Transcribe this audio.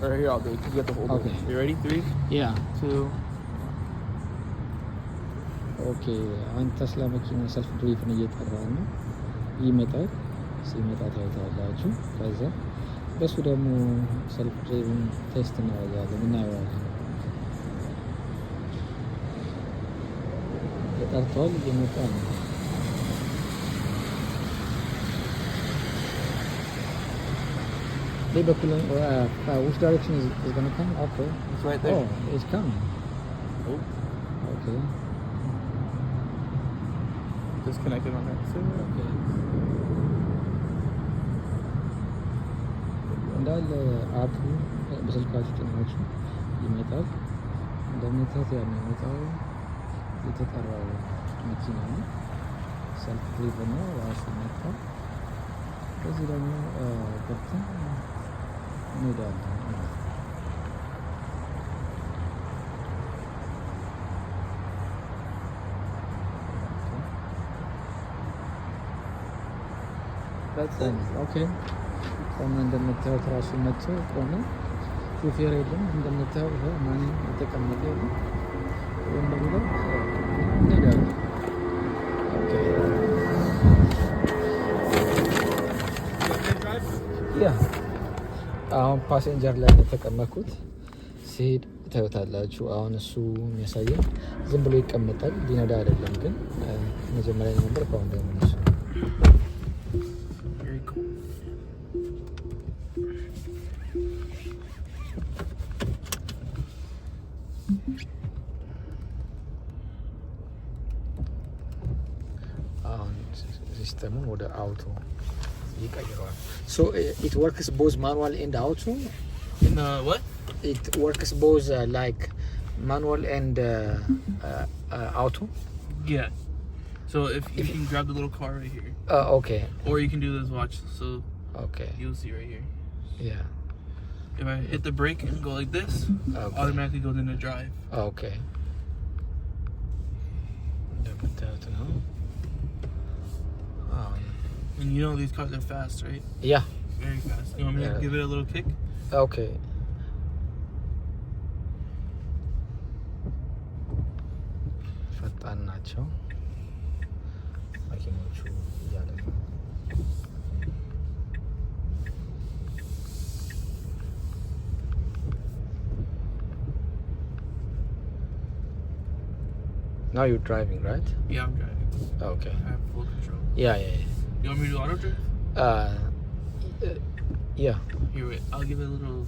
Or here, I'll do it. You have to hold Okay. it. You ready? 3, Yeah. 2. ኦኬ አሁን ተስላ መኪና ሰልፍ ድሪቭን እየጠራ ነው። ይመጣል። ሲመጣ ታዩታላችሁ። ከዛ በሱ ደግሞ ሰልፍ ድሪቭን ቴስት እናደርጋለን፣ እናየዋለን። ተጠርቷል፣ እየመጣ ነው። በኩል which direction is going to come? Okay. It's right there. Oh, it's coming. Oh. Okay. Disconnected on that. Okay. እንዳለ አፑ በስልካችሁ ጭናችሁ ይመጣል። እንደምታዩት ያን የሚመጣው የተጠራው መኪና ነው። ሰልፍ ድሪቭን ነው። ራሱ ይመጣል። ከዚህ ደግሞ ገብተን እንሄዳለን። ኦኬ ቆመ። እንደምታዩት ራሱ መጥቶ ቆመ። ሹፌር የለም። እንደምታዩት ይኸው ማንም የተቀመጠ የለም። ወንበሩ ላይ እንሄዳለን። ኦኬ ያ አሁን ፓሴንጀር ላይ የተቀመጥኩት ሲሄድ ታዩታላችሁ። አሁን እሱ የሚያሳየው ዝም ብሎ ይቀመጣል፣ ሊነዳ አይደለም። ግን መጀመሪያ ነበር ከአሁን ደግሞ እሱ አሁን ሲስተሙን ወደ አውቶ ይቀይረዋል። So it works both manual and auto? In the what? It works both like manual and auto? Yeah. So if you can grab the little car right here. Okay. Or you can do this, watch. So Okay. you'll see right here. Yeah. If I hit the brake and go like this, Okay. automatically goes into drive. Okay. እንደምታዩት ነው። And you know these cars are fast, right? Yeah. Very fast. You want me to give it a little kick? Okay. ፈጣን ናቸው መኪኖቹ እያለ ነው። Now you're driving, right? Yeah, I'm driving. Okay. I have full control. Yeah. You want me to do auto drive? Yeah. Here, wait. I'll give it a little...